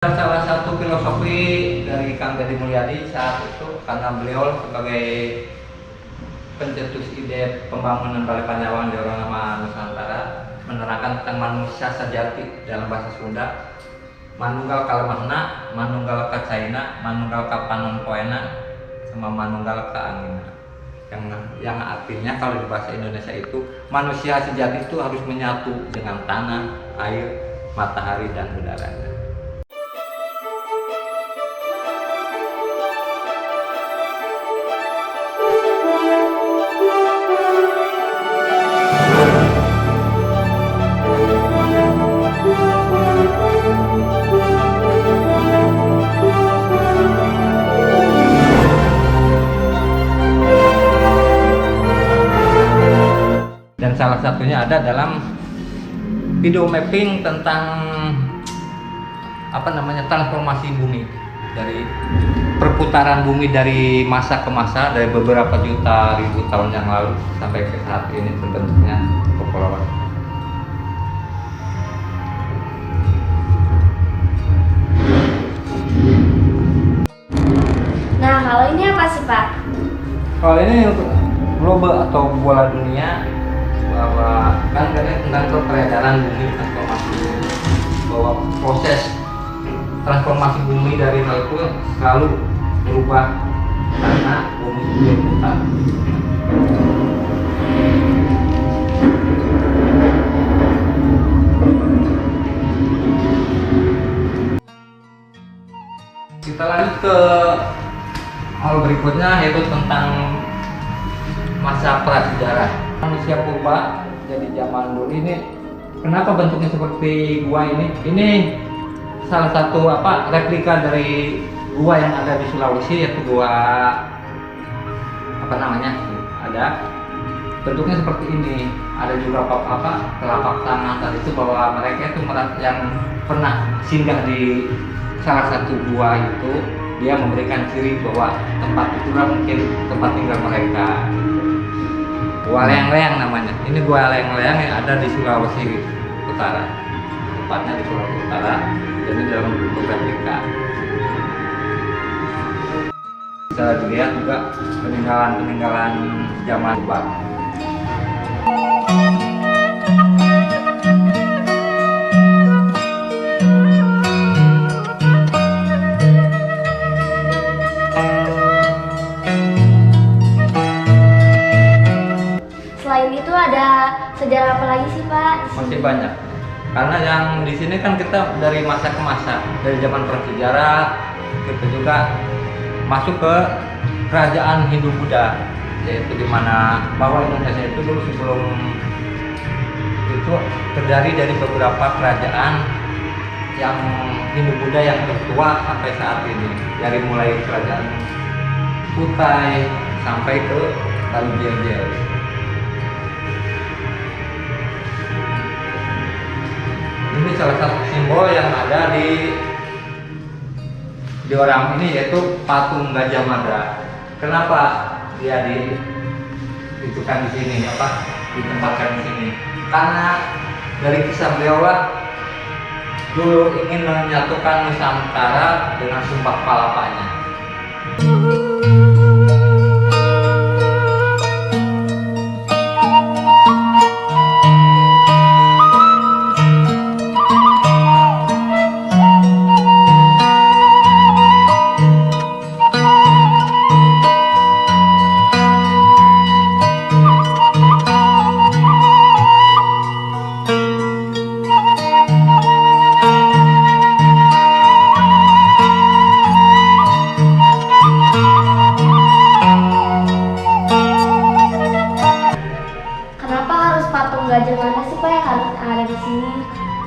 Salah satu filosofi dari Kang Deddy Mulyadi saat itu, karena beliau sebagai pencetus ide pembangunan Balai Panyawan di Orama Nusantara menerangkan tentang manusia sejati dalam bahasa Sunda, manunggal kalemahna, manunggal kacaina, manunggal kapanon poena, sama manunggal kaangina. Yang artinya kalau di bahasa Indonesia itu manusia sejati itu harus menyatu dengan tanah, air, matahari dan udaranya. Dan salah satunya ada dalam video mapping tentang transformasi bumi, dari perputaran bumi dari masa ke masa, dari beberapa juta ribu tahun yang lalu sampai ke saat ini terbentuknya kepulauan. Nah, kalau ini apa sih, Pak? Kalau ini untuk globe atau bola dunia, bahwa kan tentang peredaran bumi, transformasi bumi, bahwa proses transformasi bumi dari hal itu selalu berubah karena bumi itu berputar. Kita lanjut ke hal berikutnya, yaitu tentang masa prasejarah. Manusia purba, jadi zaman dulu ini kenapa bentuknya seperti gua ini? Ini salah satu replika dari gua yang ada di Sulawesi, yaitu gua ada bentuknya seperti ini. Ada juga telapak tangan tadi itu, bahwa mereka itu yang pernah singgah di salah satu gua itu, dia memberikan ciri bahwa tempat itulah mungkin tempat tinggal mereka. Gua Leang-Leang namanya. Ini gua Leang-Leang yang ada di Sulawesi Utara. Tepatnya di Sulawesi Utara. Jadi dalam bentuk replika. Bisa dilihat juga peninggalan-peninggalan zaman purba. Selain itu ada sejarah apa lagi sih, Pak? Masih banyak. Karena yang di sini kan kita dari masa ke masa, dari zaman prasejarah, kita juga masuk ke kerajaan Hindu-Buddha, yaitu di mana bahwa Indonesia itu dulu sebelum itu terdiri dari beberapa kerajaan yang Hindu-Buddha yang tertua sampai saat ini, dari mulai kerajaan Kutai sampai ke Brawijaya. Ini salah satu simbol yang ada di orang ini, yaitu patung Gajah Mada. Kenapa dia ditempatkan di sini? Ditempatkan di sini? Karena dari kisah beliau dulu ingin menyatukan Nusantara dengan Sumpah Palapanya. Gajah Mada sih, Pak, yang harus ada di sini?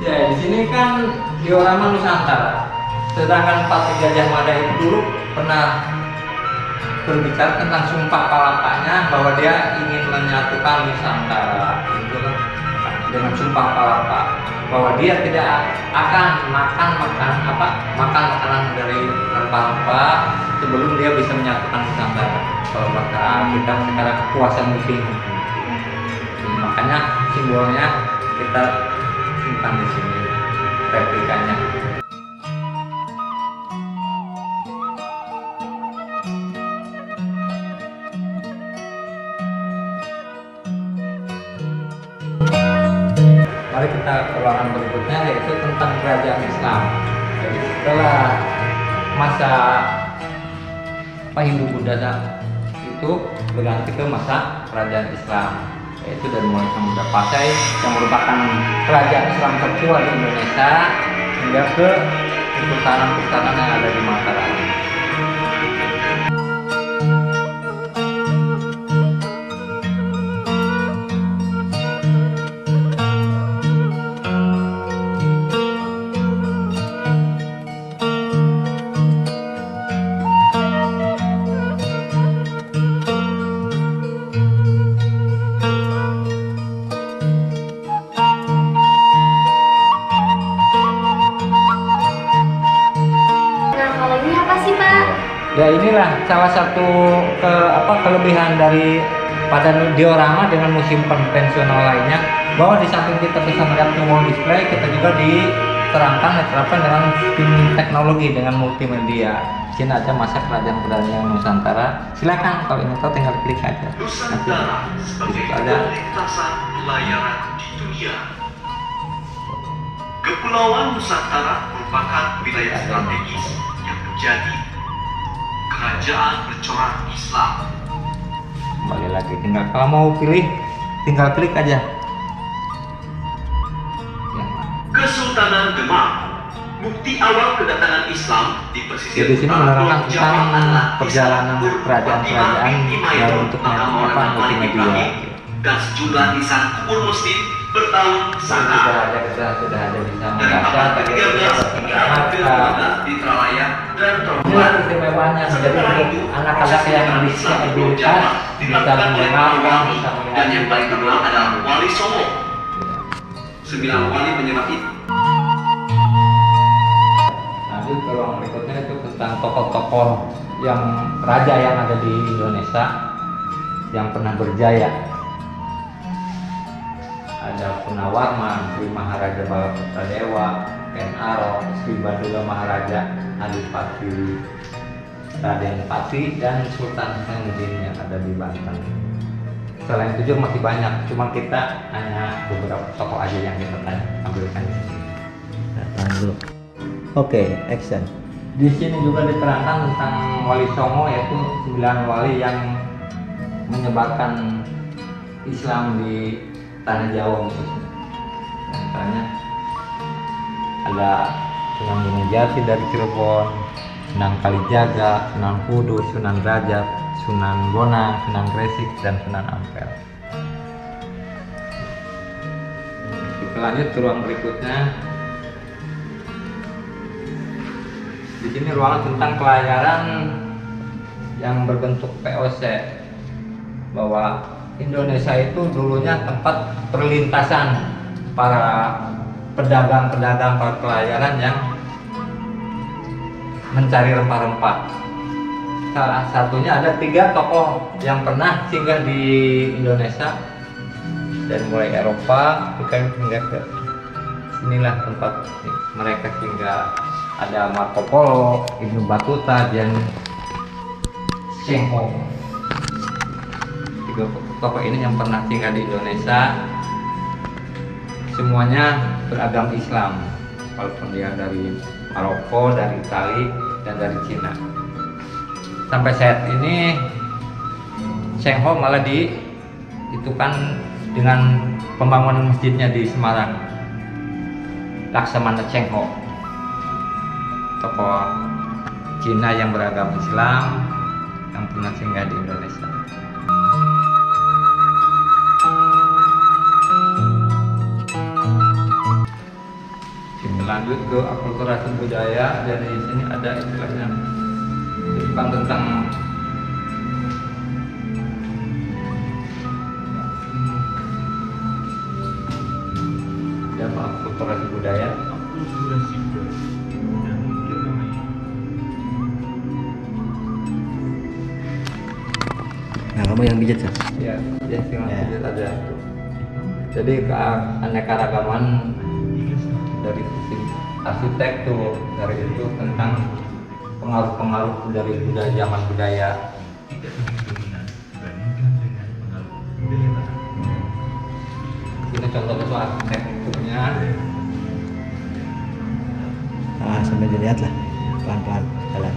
Ya, di sini kan diorama Nusantara. Sedangkan patung Gajah Mada itu dulu pernah berbicara tentang Sumpah Palapanya, bahwa dia ingin menyatukan Nusantara itu dengan Sumpah Palapa, bahwa dia tidak akan makan makanan dari rempah-rempah sebelum dia bisa menyatukan Nusantara. Kalau bahasa kita sekarang puasa musim. Makanya simbolnya kita simpan di sini, replikanya. kita ke ruangan berikutnya, yaitu tentang kerajaan Islam. Jadi setelah masa Hindu-Buddha itu berganti ke masa kerajaan Islam, yaitu dari mulai Samudra Pasai yang merupakan kerajaan Islam tertua di Indonesia hingga ke kesultanan-kesultanan yang ada di Mataram. Ya inilah salah satu kelebihan dari pada diorama dengan museum konvensional lainnya, bahwa di samping kita bisa melihat wall display, kita juga diterapkan dengan sistem teknologi dengan multimedia. Sini aja masa kerajaan Nusantara. Silakan kalau ingin tahu tinggal klik aja. Nusantara sebagai lintasan pelayaran di dunia. Kepulauan Nusantara merupakan wilayah strategis yang menjadi kerajaan bercorak Islam. Kembali lagi, tinggal kalau mau pilih tinggal klik aja. Kesultanan Demak, bukti awal kedatangan Islam di pesisir Jadi sini menerangkan tentang perjalanan kerajaan-kerajaan dalam untuk multimedia. Dan sejumlah nisan kubur muslim bertahun Sudah ada bisa membaca di Tralaya dan ini istimewanya. Jadi untuk anak-anak yang disabilitas bisa mendengarkan, bisa melihat. Dan yang paling terkenal adalah Wali Songo. 9 wali penyembah itu. Lanjut ke ruang berikutnya, itu tentang tokoh-tokoh yang raja yang ada di Indonesia yang pernah berjaya. Ada Punawarman, Sri Maharaja Balaputradewa, Ken Arok, Sri Baduga Maharaja, Adipati Raden Pati, dan Sultan Hasanuddin yang ada di Banten. Selain itu juga masih banyak, cuma kita hanya beberapa tokoh aja yang kita tampilkan di sini. Datang dulu. Oke, action. Di sini juga diterangkan tentang Wali Songo, yaitu 9 wali yang menyebarkan Islam di tanah Jawa khususnya. Misalnya ada Sunan Gunung Jati dari Cirebon, Sunan Kalijaga, Sunan Kudus, Sunan Derajat, Sunan Bonang, Sunan Gresik, dan Sunan Ampel. Kita lanjut ke ruang berikutnya. Di sini ruangan tentang pelayaran yang berbentuk POC, bahwa Indonesia itu dulunya tempat perlintasan para pedagang-pedagang, para pelayaran yang mencari rempah-rempah. Salah satunya ada 3 tokoh yang pernah singgah di Indonesia, dari mulai Eropa hingga ke sinilah tempat mereka singgah. Ada Marco Polo, Ibnu Battuta, dan Cheng Ho. 3 tokoh ini yang pernah singgah di Indonesia, semuanya beragam Islam, walaupun dia dari Maroko, dari Itali, dan dari Cina. Sampai saat ini Cheng Ho malah kan dengan pembangunan masjidnya di Semarang, Laksamana Cheng Ho, tokoh Cina yang beragam Islam yang pernah singgah di Indonesia. Lanjut ke akulturasi budaya. Dari sini ada istilahnya tentang akulturasi budaya. Nah, kamu yang pijat, Sas? Ya, tinggal pijat aja. Jadi keanekaragaman dari sisi arsitektur, dari itu tentang pengaruh-pengaruh dari zaman budaya. Ini contoh-contoh arsitekturnya bentuknya. Sambil dilihat lah pelan-pelan jalan.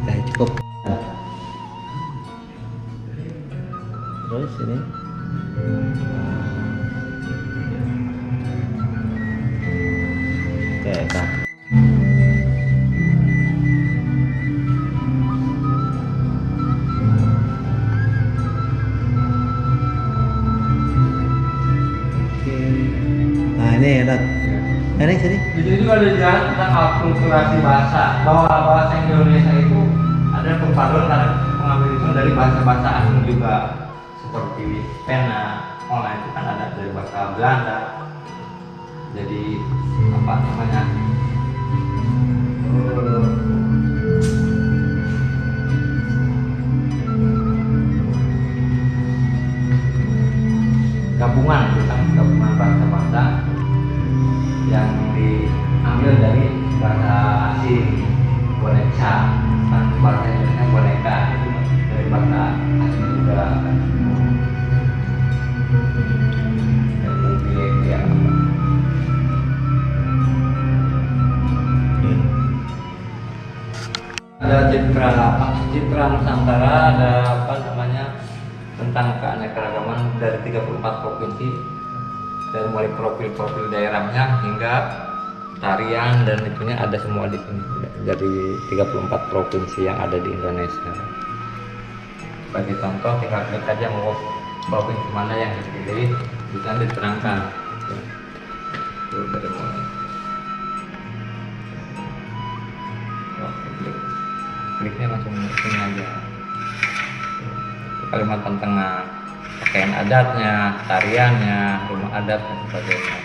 Nah, cukup. Terus ini oke, Kak. Nah ini Rat, ini sini. Di sini juga ada jalan tentang akulturasi bahasa, bahwa bahasa Indonesia itu ada perpaduan karena pengambilan dari bahasa-bahasa asing juga, seperti pena, online itu kan ada dari bahasa Belanda. Jadi apa namanya? Gabungan bahasa-bahasa yang diambil dari bahasa asing, boneka, kan bahasa Indonesia boneka itu dari bahasa asing juga. Kayak mobil ya apa. Ada citra Nusantara, ada apa namanya, tentang keanekaragaman dari 34 provinsi, dari mulai profil-profil daerahnya hingga tarian dan itunya ada semua di sini dari 34 provinsi yang ada di Indonesia. Sebagai contoh, tinggal klik aja mau provinsi mana yang dipilih, bisa diterangkan. Tuh, dari mulai. Kliknya langsung sini aja. Kalimantan Tengah, pakaian adatnya, tariannya, rumah adat dan sebagainya.